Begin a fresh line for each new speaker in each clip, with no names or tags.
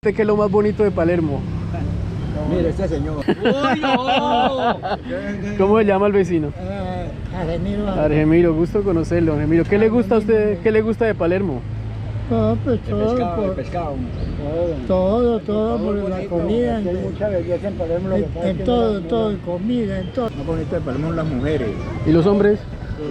¿Qué es lo más bonito de Palermo?
Mire este señor.
¡Uy, no!
¿Cómo se llama el vecino?
Argemiro.
Argemiro, gusto conocerlo. Argemiro, ¿qué le gusta a usted? ¿Qué le gusta de Palermo?
Todo, pues
El
todo,
pescado, el
por,
pescado.
todo, por la comida,
Hay mucha belleza en Palermo. Lo que pasa es
en
que
todo,
no-
todo, en comida, en todo.
Lo más bonito de Palermo son las mujeres.
¿Y los hombres?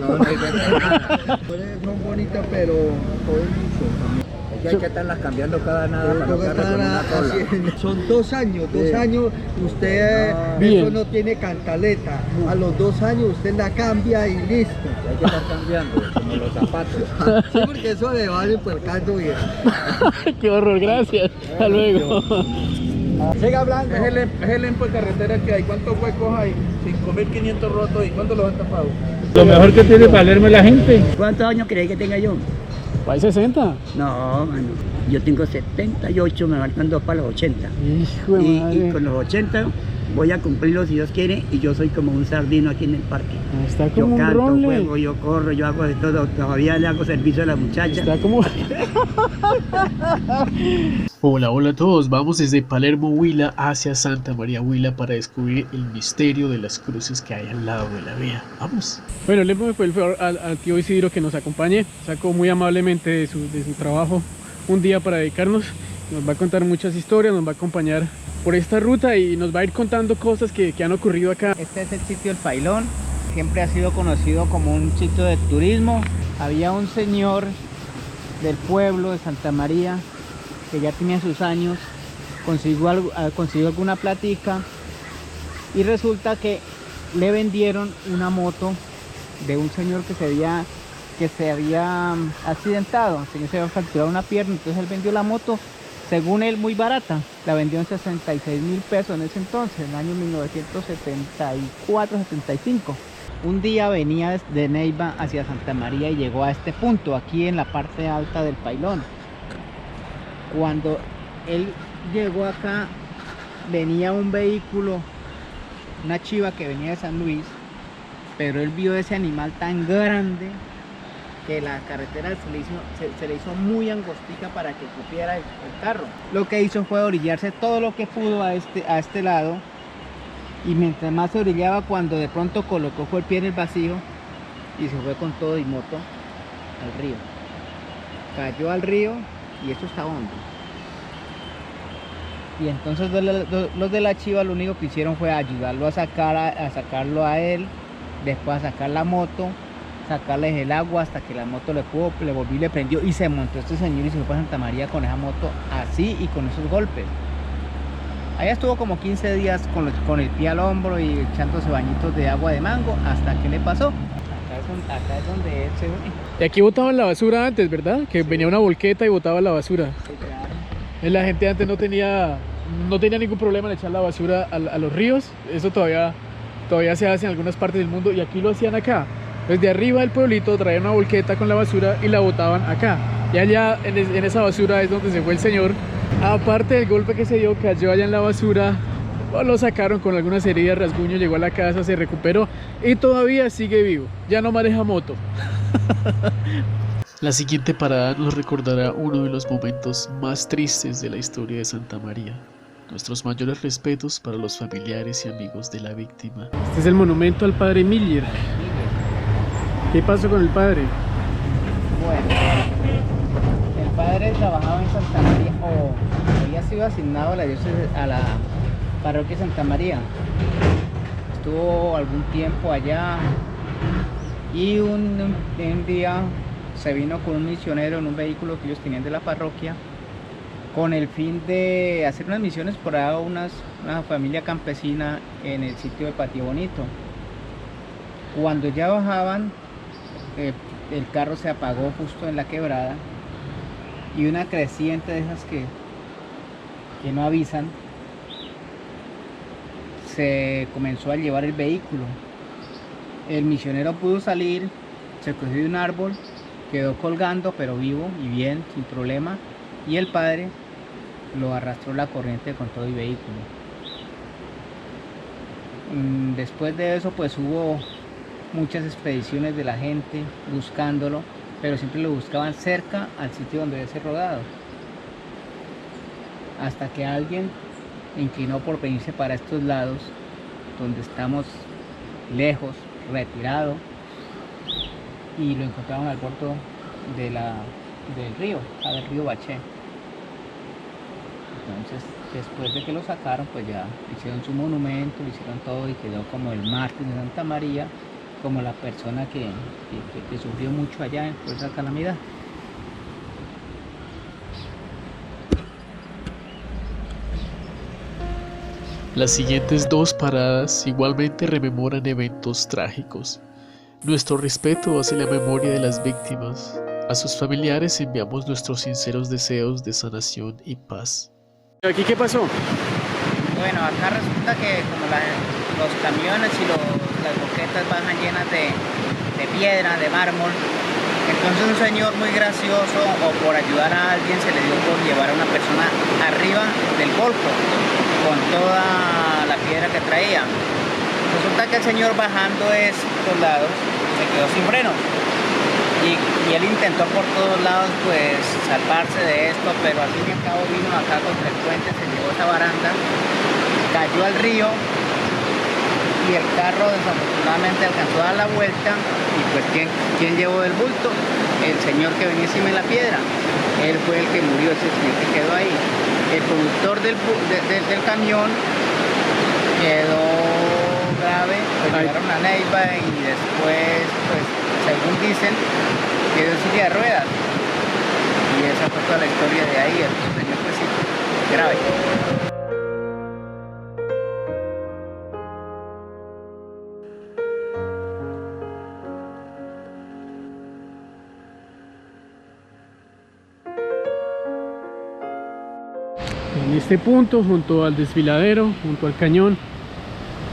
No, no hay que nada. Las mujeres son bonitas, pero joden mucho. Es que hay que estarlas cambiando cada nada para no quedarse con una cola.
Son 2 años, 2
Sí.
años, usted
Bien.
eso no tiene cantaleta. A los 2 años usted la cambia y listo.
Hay que estar cambiando, como los zapatos.
Sí, porque eso le vale por caldo bien.
¡Qué horror! Gracias. Hasta luego.
Siga hablando.
Es el empo de carretera que hay. ¿Cuántos huecos hay? 5.500 rotos. ¿Y cuántos los han tapado?
Lo mejor que tiene Palermo es la gente.
¿Cuántos años crees que tenga yo?
¿Hay 60?
No, mano. Yo tengo 78, me faltan 2 para los 80.
Hijo de
Y
madre.
con los 80 voy a cumplirlo si Dios quiere, y yo soy como un sardino aquí en el parque.
Está
Yo
como un
canto,
roble.
juego, yo corro, yo hago de todo, todavía le hago servicio a la muchacha.
Está como... Hola, hola a todos. Vamos desde Palermo, Huila, hacia Santa María, Huila, para descubrir el misterio de las cruces que hay al lado de la vía. Vamos. Bueno, le hemos el favor al tío Isidro que nos acompañe. Sacó muy amablemente de su trabajo un día para dedicarnos. Nos va a contar muchas historias, nos va a acompañar por esta ruta y nos va a ir contando cosas que han ocurrido acá.
Este es el sitio El Pailón, siempre ha sido conocido como un sitio de turismo. Había un señor del pueblo de Santa María que ya tenía sus años, consiguió alguna platica y resulta que le vendieron una moto de un señor que se había accidentado. El señor se había fracturado una pierna, entonces él vendió la moto, según él muy barata, la vendió en 66.000 pesos en ese entonces, en el año 1974-75. Un día venía de Neiva hacia Santa María y llegó a este punto, aquí en la parte alta del Pailón. Cuando él llegó acá, venía un vehículo, una chiva que venía de San Luis, pero él vio ese animal tan grande que la carretera se le hizo muy angostica para que cupiera el carro. Lo que hizo fue orillarse todo lo que pudo a este lado, y mientras más se orillaba, cuando de pronto colocó fue el pie en el vacío y se fue con todo y moto al río. Cayó al río y esto está hondo. Y entonces los de la chiva lo único que hicieron fue ayudarlo a sacarlo a él, después a sacar la moto, sacarles el agua hasta que la moto le volvió y le prendió, y se montó este señor y se fue para Santa María con esa moto así y con esos golpes. Allá estuvo como 15 días con el pie al hombro y echándose bañitos de agua de mango hasta que le pasó. Acá es donde él se ve.
Y aquí botaban la basura antes, ¿verdad? Que venía una volqueta y botaba la basura.
Sí, claro.
La gente antes no tenía ningún problema en echar la basura a los ríos. Eso todavía se hace en algunas partes del mundo, y aquí lo hacían acá. Desde arriba del pueblito traían una volqueta con la basura y la botaban acá. Y allá en esa basura es donde se fue el señor. Aparte del golpe que se dio, cayó allá en la basura. Lo sacaron con algunas heridas, rasguño, llegó a la casa, se recuperó y todavía sigue vivo. Ya no maneja moto. La siguiente parada nos recordará uno de los momentos más tristes de la historia de Santa María. Nuestros mayores respetos para los familiares y amigos de la víctima. Este es el monumento al padre Miller. ¿Qué pasó con el padre?
Bueno, el padre trabajaba en Santa María, o había sido asignado a la parroquia de Santa María. Estuvo algún tiempo allá y un día se vino con un misionero en un vehículo que ellos tenían de la parroquia, con el fin de hacer unas misiones por allá a una familia campesina en el sitio de Patio Bonito. Cuando ya bajaban, el carro se apagó justo en la quebrada, y una creciente de esas que no avisan se comenzó a llevar el vehículo. El misionero pudo salir, se cogió de un árbol, quedó colgando pero vivo y bien, sin problema, y el padre lo arrastró la corriente con todo el vehículo. Después de eso pues hubo muchas expediciones de la gente buscándolo, pero siempre lo buscaban cerca al sitio donde debe ser rodado. hasta que alguien inclinó por venirse para estos lados, donde estamos lejos, retirado, y lo encontraron al borde del río Baché. Entonces, después de que lo sacaron, pues ya hicieron su monumento, lo hicieron todo y quedó como el mártir de Santa María, como la persona que sufrió mucho allá por esa calamidad.
Las siguientes 2 paradas igualmente rememoran eventos trágicos. Nuestro respeto hacia la memoria de las víctimas. A sus familiares enviamos nuestros sinceros deseos de sanación y paz.
¿Aquí qué pasó?
Bueno, acá resulta que como los camiones y las boquetas bajan llenas de piedra, de mármol, entonces un señor muy gracioso, o por ayudar a alguien, se le dio por llevar a una persona arriba del golfo con toda la piedra que traía. Resulta que el señor bajando estos lados se quedó sin freno y él intentó por todos lados pues salvarse de esto, pero al fin y al cabo vino acá contra el puente, se llevó esa baranda, cayó al río y el carro desafortunadamente alcanzó a dar la vuelta. Y pues ¿quién llevó el bulto? El señor que venía encima de la piedra. Él fue el que murió, ese señor que quedó ahí. El conductor del camión quedó grave, pues llegaron a Neiva y después, pues según dicen, quedó en silla de ruedas. Y esa fue toda la historia de ahí. El señor pues sí, grave.
En este punto, junto al desfiladero, junto al cañón,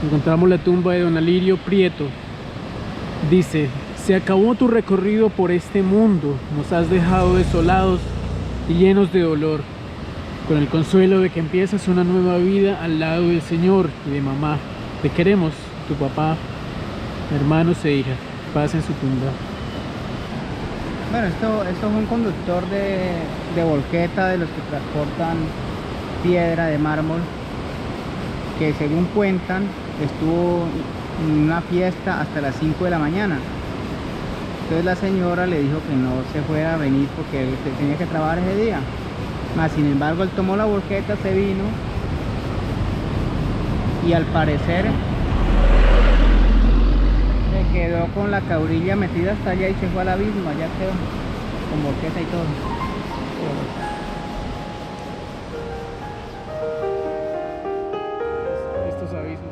encontramos la tumba de don Alirio Prieto. Dice: se acabó tu recorrido por este mundo, nos has dejado desolados y llenos de dolor, con el consuelo de que empiezas una nueva vida al lado del Señor y de mamá. Te queremos, tu papá, hermanos e hijas. Paz en su tumba.
Bueno, esto es un conductor de volqueta, de los que transportan piedra de mármol, que según cuentan estuvo en una fiesta hasta las 5 de la mañana. Entonces la señora le dijo que no se fuera a venir porque él tenía que trabajar ese día. Mas sin embargo él tomó la volqueta, se vino y al parecer se quedó con la cabrilla metida hasta allá y se fue al abismo. Allá quedó con volqueta y todo.
Estos abismos.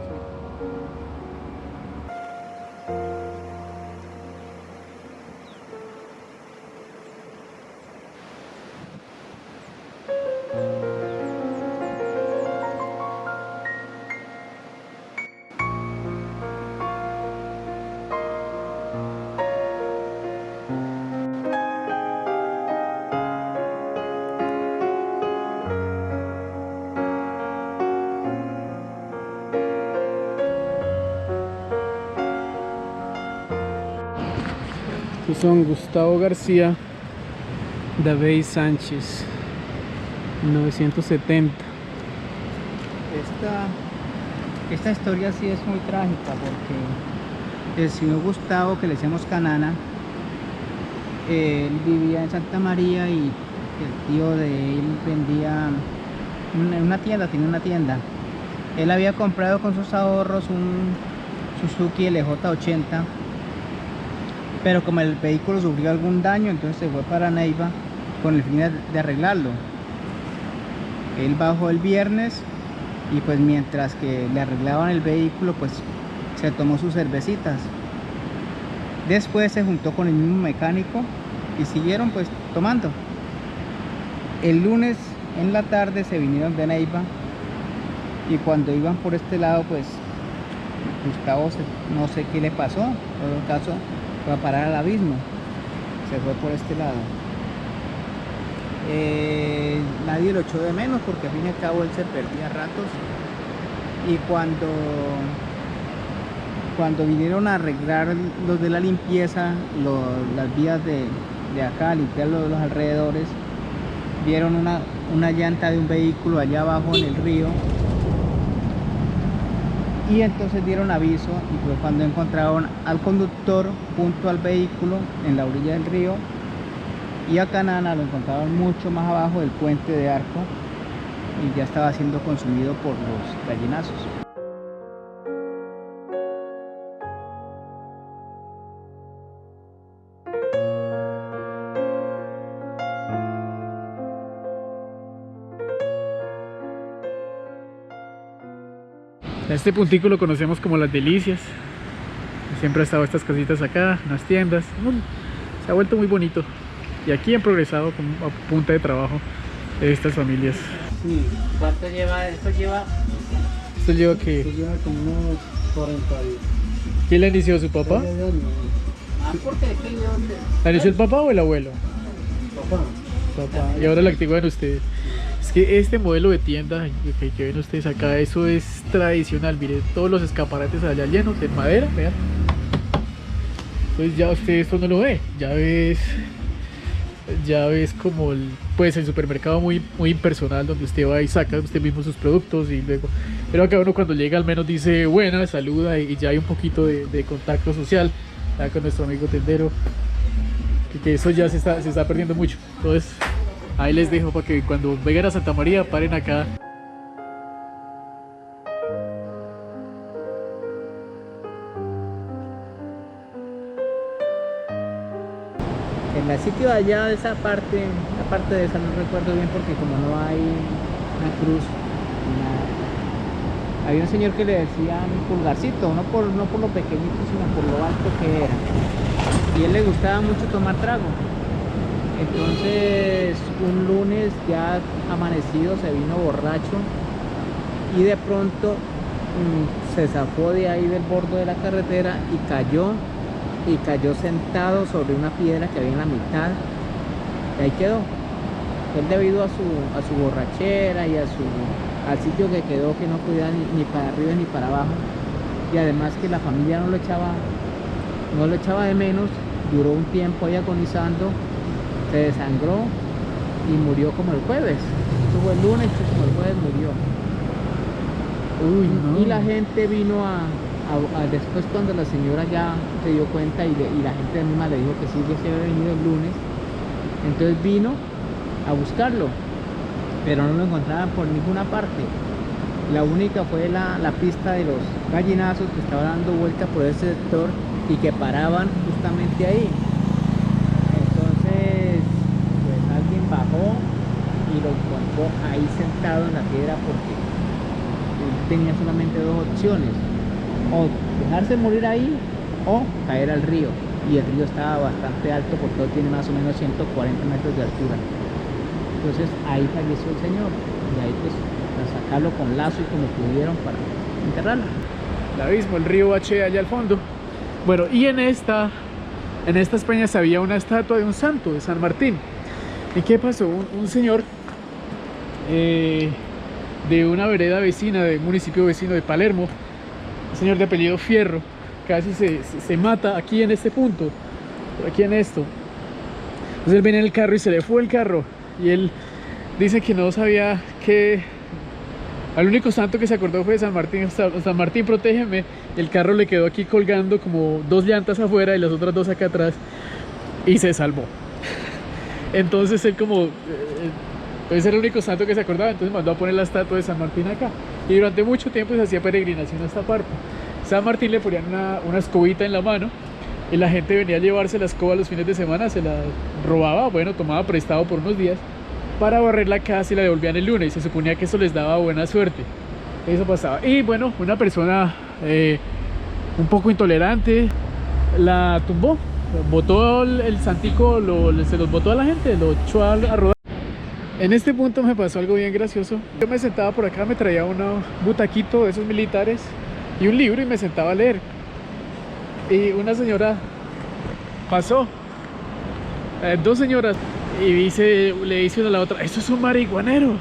Estos son Gustavo García, David Sánchez, 1970.
Esta historia sí es muy trágica porque el señor Gustavo, que le decíamos Canana, él vivía en Santa María y el tío de él vendía en una tienda, tenía una tienda. Él había comprado con sus ahorros un Suzuki LJ80, pero como el vehículo sufrió algún daño, entonces se fue para Neiva con el fin de arreglarlo. Él bajó el viernes y pues mientras que le arreglaban el vehículo, pues se tomó sus cervecitas. Después se juntó con el mismo mecánico y siguieron pues tomando. El lunes en la tarde se vinieron de Neiva y cuando iban por este lado, pues Gustavo no sé qué le pasó, en todo caso fue a parar al abismo, se fue por este lado. Nadie lo echó de menos porque al fin y al cabo él se perdía a ratos, y cuando vinieron a arreglar los de la limpieza, las vías de acá, limpiar los alrededores, vieron una llanta de un vehículo allá abajo en el río. Y entonces dieron aviso y fue cuando encontraron al conductor junto al vehículo en la orilla del río, y a Canana lo encontraron mucho más abajo del puente de Arco y ya estaba siendo consumido por los gallinazos.
Este puntico lo conocemos como Las Delicias. Siempre ha estado estas casitas acá, unas tiendas. Se ha vuelto muy bonito. Y aquí han progresado a punta de trabajo de estas familias.
Sí, ¿cuánto lleva? Esto lleva
¿Esto lleva qué?
Lleva como unos 40 días.
¿Quién la inició? ¿Su papá?
porque es que yo...
¿La inició el papá o el abuelo?
Papá.
Papá. Y ahora la activan ustedes. Es que este modelo de tienda que ven ustedes acá, eso es tradicional. Miren, todos los escaparates allá llenos de madera, vean. Entonces ya usted esto no lo ve, ya ves como pues el supermercado muy impersonal, donde usted va y saca usted mismo sus productos y luego, pero acá uno cuando llega al menos dice buena, saluda y ya hay un poquito de contacto social acá con nuestro amigo tendero, que eso ya se está perdiendo mucho. Entonces ahí les dejo para que cuando vengan a Santa María paren acá.
En el sitio de allá de esa parte, la parte de esa no recuerdo bien porque como no hay una cruz, había un señor que le decían pulgarcito, no por lo pequeñito sino por lo alto que era, y a él le gustaba mucho tomar trago. Entonces un lunes ya amanecido se vino borracho y de pronto se zafó de ahí del borde de la carretera y cayó sentado sobre una piedra que había en la mitad, y ahí quedó. Él, debido a su borrachera y al sitio que quedó, que no podía ni para arriba ni para abajo, y además que la familia no lo echaba de menos, duró un tiempo ahí agonizando, se desangró y murió como el jueves. Estuvo el lunes y como el jueves murió.
Uy, no.
Y la gente vino después, cuando la señora ya se dio cuenta y la gente misma le dijo que sí, que se había venido el lunes, entonces vino a buscarlo, pero no lo encontraban por ninguna parte. La única fue la pista de los gallinazos que estaban dando vuelta por ese sector y que paraban justamente ahí. Entonces pues alguien bajó y lo encontró ahí sentado en la piedra, porque él tenía solamente dos opciones: o dejarse morir ahí o caer al río, y el río estaba bastante alto porque tiene más o menos 140 metros de altura. Entonces ahí falleció el señor, y ahí pues a sacarlo con lazo y como pudieron para enterrarlo.
El abismo, el río H allá al fondo. Bueno, y en estas peñas había una estatua de un santo, de San Martín. ¿Y qué pasó? Un señor de una vereda vecina, de un municipio vecino de Palermo, un señor de apellido Fierro, casi se mata aquí en este punto, aquí en esto. Entonces él viene en el carro y se le fue el carro, y él dice que no sabía que al único santo que se acordó fue de San Martín. San Martín, protégeme. Y el carro le quedó aquí colgando como dos llantas afuera y las otras dos acá atrás, y se salvó. Entonces él, como ese era el único santo que se acordaba, entonces mandó a poner la estatua de San Martín acá, y durante mucho tiempo se hacía peregrinación a esta parte. San Martín le ponían una escobita en la mano, y la gente venía a llevarse la escoba los fines de semana, se la robaba, bueno, tomaba prestado por unos días para barrer la casa y la devolvían el lunes. Se suponía que eso les daba buena suerte. Eso pasaba. Y bueno, una persona un poco intolerante la tumbó, botó el santico, se los botó a la gente, lo echó a rodar. En este punto me pasó algo bien gracioso. Yo me sentaba por acá, me traía un butaquito de esos militares y un libro, y me sentaba a leer. Y una señora pasó, dos señoras, y le dice una a la otra: "Eso es un marihuanero".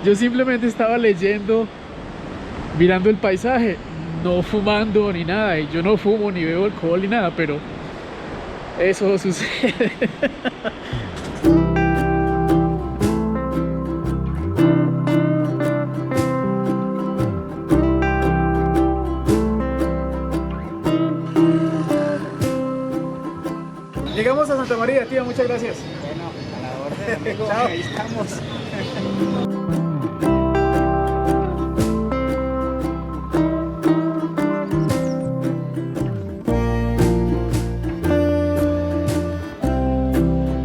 Yo simplemente estaba leyendo, mirando el paisaje, no fumando ni nada. Y yo no fumo ni bebo alcohol ni nada, pero eso sucede. Llegamos a Santa María, tío, muchas gracias.
Bueno, a la orden, amigo,
Chao.
ahí estamos.